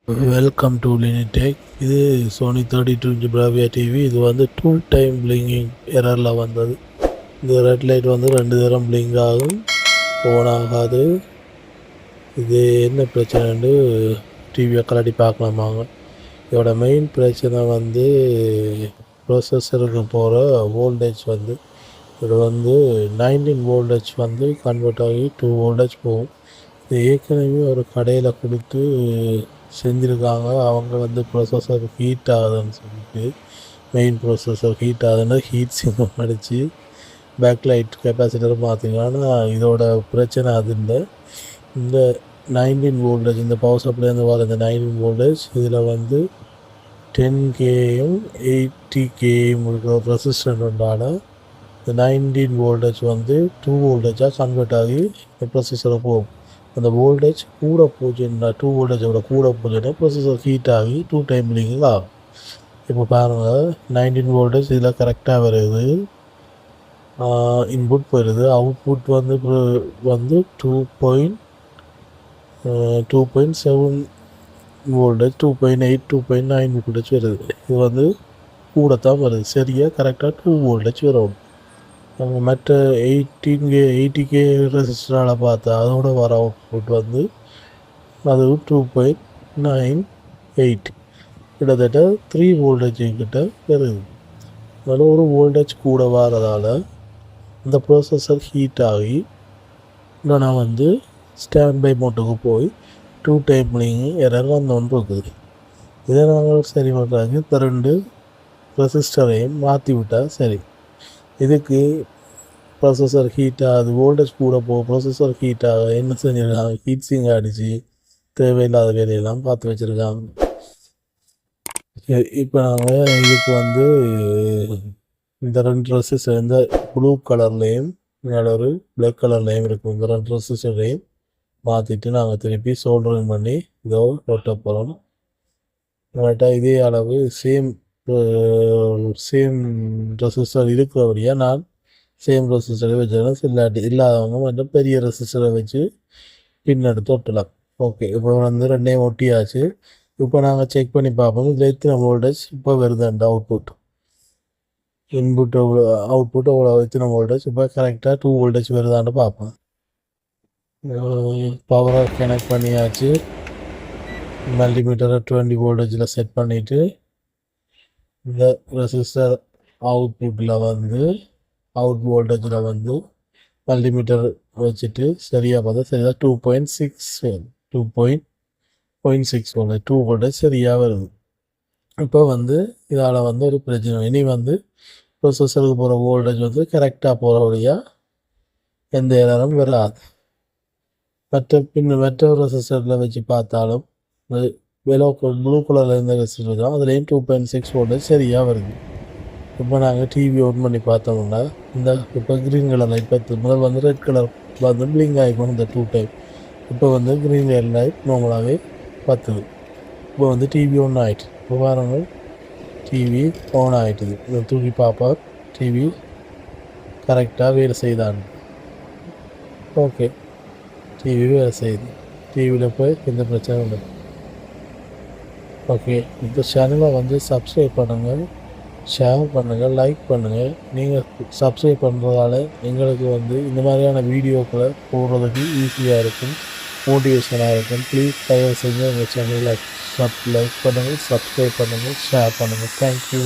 Welcome to லினிடெக். இது Sony 32 Bravia TV. இது வந்து டூல் டைம் பிளிங்கிங் எரரில் வந்தது. இந்த ரெட் லைட் வந்து 2 தரம் பிளிங்க் ஆகும், ஓன் ஆகாது. இது என்ன பிரச்சனைன்னு டிவியை கலட்டி பார்க்கலாமாங்க. இதோட மெயின் பிரச்சனை வந்து ப்ரோசஸருக்கு போகிற வோல்டேஜ் வந்து இது வந்து 19 வோல்டேஜ் வந்து கன்வெர்ட் ஆகி 2 வோல்டேஜ் போகும். இது ஏற்கனவே ஒரு கடையில் கொடுத்து செஞ்சுருக்காங்க. அவங்க வந்து ப்ரொசஸர் ஹீட் ஆகுதுன்னு சொல்லிட்டு, மெயின் ப்ரொசஸர் ஹீட் ஆகுதுன்னு ஹீட் சிங்கம் அடித்து பேக் லைட் கெப்பாசிட்டர் மாற்றிங்க. ஆனால் இதோட பிரச்சனை அது இல்லை. இந்த 19 வோல்டேஜ், இந்த பவர் சப்ளைலேருந்து வர இந்த 19 வோல்டேஜ் இதில் வந்து 10Kயும் 80Kயும் இருக்கிற ஒரு ரெசிஸ்டன்ட் உண்டான இந்த 19 வோல்டேஜ் வந்து 2 வோல்டேஜாக கன்வெர்ட் ஆகி ப்ரொசஸரை போகும். அந்த வோல்டேஜ் கூட போச்சுன்னா 2 வோல்டேஜோட கூட போச்சுன்னா ப்ரொசஸர் ஹீட் ஆகி 2 டைம் பிளிங்கிங் ஆகும். இப்போ பாருங்கள், 19 வோல்டேஜ் இதில் கரெக்டாக வருது, இன்புட் போயிடுது. அவுட்புட் வந்து 2.7 வோல்டேஜ், 2.8, 2.9 வோல்டேஜ் வருது. இது வந்து கூட தான் வருது, சரியாக கரெக்டாக 2 வோல்டேஜ் வரும். நம்ம மற்ற 80K ரெசிஸ்டரால் பார்த்தா அதோட வர அவுட்புட் வந்து அது 2.98, கிட்டத்தட்ட 3 வோல்டேஜ் கிட்ட வருது. அதில் ஒரு வோல்டேஜ் கூட வரதால் இந்த ப்ரோசஸர் ஹீட் ஆகி நான் வந்து ஸ்டாண்ட் பை மோட்டுக்கு போய் 2 டைம் பிளிங்கிங் எரர் வந்தோன்னு இருக்குது. இதை நாங்கள் சரி பண்ணுறாங்க. இந்த 2 ரெசிஸ்டரையும் மாற்றி விட்டால் சரி. இதுக்கு ப்ரொசஸர் ஹீட் ஆகுது, வோல்டேஜ் கூட ப்ரொசஸர் ஹீட் ஆக என்ன செஞ்சுருக்காங்க, ஹீட் சிங் அடித்து தேவையில்லாத வேலையெல்லாம் பார்த்து வச்சுருக்காங்க. இப்போ நாங்கள் இதுக்கு வந்து இந்த 2 ரெசிஸ்டர், இந்த ப்ளூ கலர்லேயும் ஒரு பிளாக் கலர்லேயும் இருக்கும், இந்த 2 ரெசிஸ்டரையும் மாற்றிட்டு நாங்கள் திருப்பி சோல்டரிங் பண்ணி இதோ ஒட்ட போகிறோம். நம்மகிட்ட இதே அளவு சேம் ரெசிஸ்டர் இருக்கிறபடியாக நான் சேம் ரெசிஸ்டரை வச்சுருக்கேன். இல்லாதவங்க மட்டும் பெரிய ரெசிஸ்டரை வச்சு பின்னெடுத்து ஒட்டலாம். ஓகே, இப்போ வந்து 2டையும் ஒட்டியாச்சு. இப்போ நாங்கள் செக் பண்ணி பார்ப்போம் இதில் எத்தனை வோல்டேஜ் இப்போ வருதுண்ட அவுட்புட். இன்புட் அவுட்புட் அவ்வளோ எத்தனை வோல்டேஜ் இப்போ கரெக்டாக 2 வோல்டேஜ் வருதான்னு பார்ப்போம். பவரை கனெக்ட் பண்ணியாச்சு. மல்டிமீட்டரை 20 வோல்டேஜில் செட் பண்ணிவிட்டு இந்த ரெசிஸ்டர் அவுட்புட்டில் வந்து அவுட் வோல்டேஜில் வந்து மல்டிமீட்டர் வச்சுட்டு சரியாக பார்த்தா சரியாக 2.6 வோல்டேஜ் 2 வோல்டேஜ் சரியாக வருது. இப்போ வந்து இதால் வந்து ஒரு பிரச்சனை, இனி வந்து ப்ரொசஸருக்கு போகிற வோல்டேஜ் வந்து கரெக்டாக போகிற வழியாக எந்த எரரும் வராது. மற்ற ரெசிஸ்டரில் வச்சு பார்த்தாலும் ப்ளூ கலரில் இருந்த ரெசிஸ்டர் தான், அதுலேயும் 2.6 வோல்டேஜ் சரியாக வருது. இப்போ நாங்கள் டிவி ஓன் பண்ணி பார்த்தோம்னா இந்த இப்போ க்ரீன் கலர் லைட் பார்த்து முதல் வந்து ரெட் கலர் வந்து பிளிங்க் ஆகிக்கணும் இந்த 2 டைம். இப்போ வந்து க்ரீன் லைட் நார்மலாகவே பார்த்துது. இப்போ வந்து டிவி ஒன் ஆகிட்டு, இப்போ பாருங்கள் டிவி ஆன் ஆகிட்டுது. இதை தூக்கி பார்ப்பா டிவி கரெக்டாக வேலை செய்தாங்க. ஓகே, டிவி வேலை செய்யுது. டிவியில் போய் எந்த பிரச்சனை இல்லை. ஓகே, இந்த சேனலை வந்து சப்ஸ்கிரைப் பண்ணுங்கள், ஷேர் பண்ணுங்கள், லைக் பண்ணுங்கள். நீங்கள் சப்ஸ்கிரைப் பண்ணுறதால எங்களுக்கு வந்து இந்த மாதிரியான வீடியோக்களை போடுறதுக்கு ஈஸியாக இருக்கும், மோட்டிவேஷனாக இருக்கும். ப்ளீஸ் தயவு செஞ்சு எங்கள் சேனலை லைக் பண்ணுங்கள், சப்ஸ்கிரைப் பண்ணுங்கள், ஷேர் பண்ணுங்கள். தேங்க்யூ.